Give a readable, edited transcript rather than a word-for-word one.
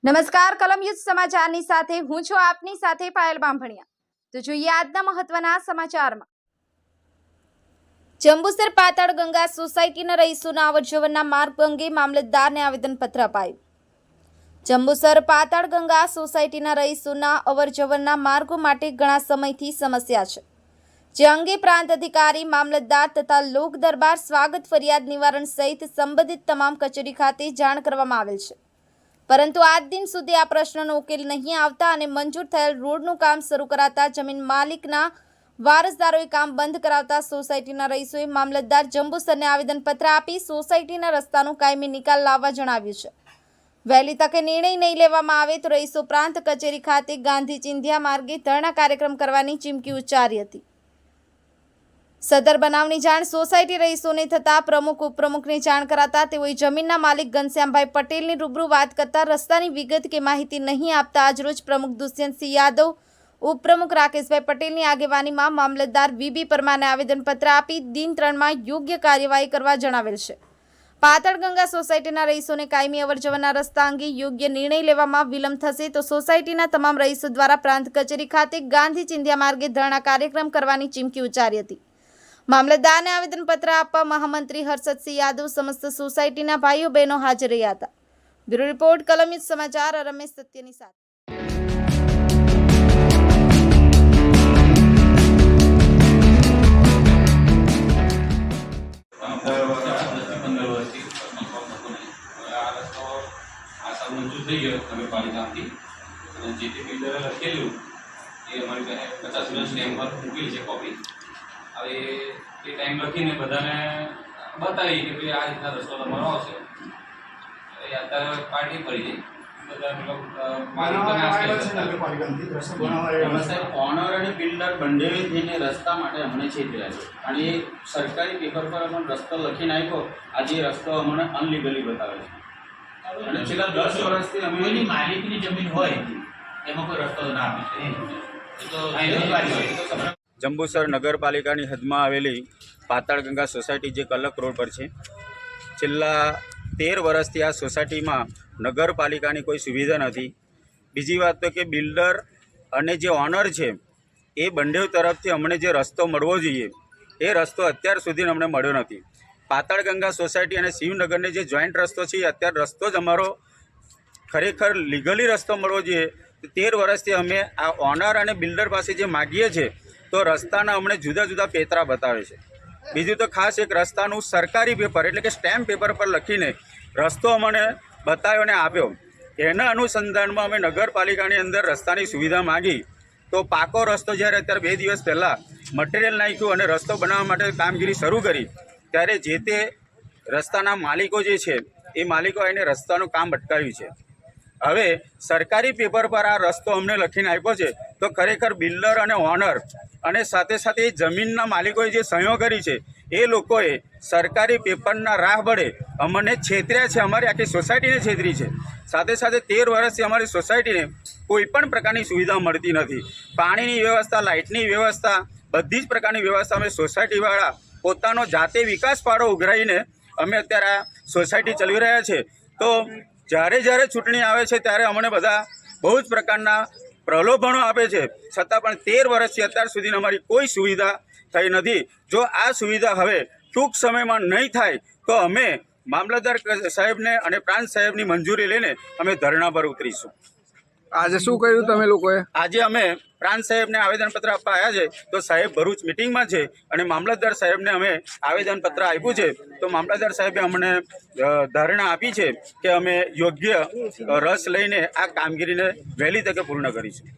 નમસ્કાર કલમ યુદ્ધ સમાચારની સાથે હું છું આપની સાથે પાયલ બામભણિયા। તો જોઈએ આજના મહત્વના સમાચારમાં। જંબુસર પાતાળ ગંગા સોસાયટીના રહીશોના અવરજવરના માર્ગ અંગે મામલતદારને આવેદનપત્ર અપાયું। જંબુસર પાતાળ ગંગા સોસાયટીના રહીશોના અવરજવરના માર્ગો માટે ઘણા સમયથી સમસ્યા છે, જે અંગે પ્રાંત અધિકારી, મામલતદાર તથા લોક દરબાર, સ્વાગત, ફરિયાદ નિવારણ સહિત સંબંધિત તમામ કચેરી ખાતે જાણ કરવામાં આવેલ છે, પરંતુ આજ દિન સુધી આ પ્રશ્નનો ઉકેલ નહીં આવતા અને મંજૂર થયેલ રોડનું કામ શરૂ કરાતા જમીન માલિકના વારસદારોએ કામ બંધ કરાવતા સોસાયટીના રહીશોએ મામલતદાર જંબુસરને આવેદનપત્ર આપી સોસાયટીના રસ્તાનો કાયમી નિકાલ લાવવા જણાવ્યું છે। વહેલી તકે નિર્ણય નહીં લેવામાં આવે તો રહીશો પ્રાંત કચેરી ખાતે ગાંધી ચિંધ્યા માર્ગે ધરણા કાર્યક્રમ કરવાની ચીમકી ઉચ્ચારી હતી। સદર બનાવની જાણ સોસાયટી રહીશોને થતા પ્રમુખ ઉપપ્રમુખને જાણ કરાતા તેઓએ જમીનના માલિક ઘનશ્યામભાઈ પટેલની રૂબરૂ વાત કરતા રસ્તાની વિગત કે માહિતી નહીં આપતા આજરોજ પ્રમુખ દુષ્યંતસિંહ યાદવ, ઉપપ્રમુખ રાકેશભાઈ પટેલની આગેવાનીમાં મામલતદાર વીબી પરમારને આવેદનપત્ર આપી દિન 3માં યોગ્ય કાર્યવાહી કરવા જણાવેલ છે। પાતાળ ગંગા સોસાયટીના રહીશોને કાયમી અવરજવરના રસ્તા અંગે યોગ્ય નિર્ણય લેવામાં વિલંબ થશે તો સોસાયટીના તમામ રહીશો દ્વારા પ્રાંત કચેરી ખાતે ગાંધી ચિંધ્યા માર્ગે ધરણા કાર્યક્રમ કરવાની ચીમકી ઉચ્ચારી હતી। મામલતદારને આવેદનપત્ર આપવા મહામંત્રી હર્ષદસિંહ યાદવ સમસ્ત સોસાયટીના ભાઈઓ બહેનો હાજર રહ્યા હતા। બ્યુરો રિપોર્ટ કલમ યુદ્ધ સમાચાર, રમેશ સત્યની સાથે। હવે એ ટાઈમ લખીને બધાને બતાવી કે ભાઈ આ રીતના રસ્તો તમારો આવશે। હવે અત્યારે પાર્ટી પડી જાય ઓનર અને બિલ્ડર બંને થઈને રસ્તા માટે અમને છેતર્યા છે અને એ સરકારી પેપર પર અમને રસ્તો લખીને આપ્યો, આજે રસ્તો અમને અનલીગલી બતાવે છે અને છેલ્લા 10 વર્ષથી અમે માલિકની જમીન હોય એમાં કોઈ રસ્તો ના આપે। જંબુસર નગરપાલિકાની હદમાં આવેલી પાતાળ ગંગા સોસાયટી જે કલક રોડ પર છે, છેલ્લા 13 વર્ષથી આ સોસાયટીમાં નગરપાલિકાની કોઈ સુવિધા નથી। બીજી વાત તો કે બિલ્ડર અને જે ઓનર છે એ બંને તરફથી અમને જે રસ્તો મળવો જોઈએ એ રસ્તો અત્યાર સુધી અમને મળ્યો નથી। પાતાળ ગંગા સોસાયટી અને શિવનગરને જે જોઈન્ટ રસ્તો છે એ અત્યારે રસ્તો જ અમારો ખરેખર લીગલી રસ્તો મળવો જોઈએ। 13 વર્ષથી અમે આ ઓનર અને બિલ્ડર પાસે જે માગીએ છીએ તો રસ્તાના અમને જુદા જુદા પેતરા બતાવે છે। બીજું તો ખાસ એક રસ્તાનું સરકારી પેપર એટલે કે સ્ટેમ્પ પેપર પર લખીને રસ્તો અમને બતાવ્યો અને આપ્યો। એના અનુસંધાનમાં અમે નગરપાલિકાની અંદર રસ્તાની સુવિધા માગી તો પાકો રસ્તો જ્યારે અત્યારે 2 દિવસ પહેલાં મટીરિયલ નાખ્યું અને રસ્તો બનાવવા માટે કામગીરી શરૂ કરી ત્યારે જે તે રસ્તાના માલિકો જે છે એ માલિકો આવીને રસ્તાનું કામ અટકાવ્યું છે। હવે સરકારી પેપર પર આ રસ્તો અમને લખીને આપ્યો છે તો ખરેખર બિલ્ડર અને ઓનર અને સાથે સાથે એ જમીનના માલિકોએ જે સહીઓ કરી છે એ લોકોએ સરકારી પેપરના રાહ બળે અમને છેતર્યા છે, અમારી આખી સોસાયટીને છેતરી છે। સાથે સાથે 13 વર્ષથી અમારી સોસાયટીને કોઈ પણ પ્રકારની સુવિધા મળતી નથી। પાણીની વ્યવસ્થા, લાઇટની વ્યવસ્થા, બધી જ પ્રકારની વ્યવસ્થા અમે સોસાયટીવાળા પોતાનો જાતે વિકાસ ફાળો ઉઘરાઈને અમે અત્યારે આ સોસાયટી ચલાવી રહ્યા છે। તો જ્યારે ચૂંટણી આવે છે ત્યારે અમને બધા બહુ જ પ્રકારના પ્રલોભનો આપે છે, છતાં પણ 13 વર્ષથી અત્યાર સુધી અમારી કોઈ સુવિધા થઈ નથી। જો આ સુવિધા હવે ટૂંક સમયમાં નહીં થાય તો અમે મામલતદાર સાહેબને અને પ્રાંત સાહેબની મંજૂરી લઈને અમે ધરણા પર ઉતરીશું। આજે શું કર્યું તમે લોકોએ? આજે અમે પ્રાંત સાહેબને આવેદનપત્ર આપવા આવ્યા છે તો સાહેબ ભરૂચ મિટિંગમાં છે અને મામલતદાર સાહેબને અમે આવેદનપત્ર આપ્યું છે તો મામલતદાર સાહેબે અમને ધારણા આપી છે કે અમે યોગ્ય રસ લઈને આ કામગીરીને વહેલી તકે પૂર્ણ કરીશું।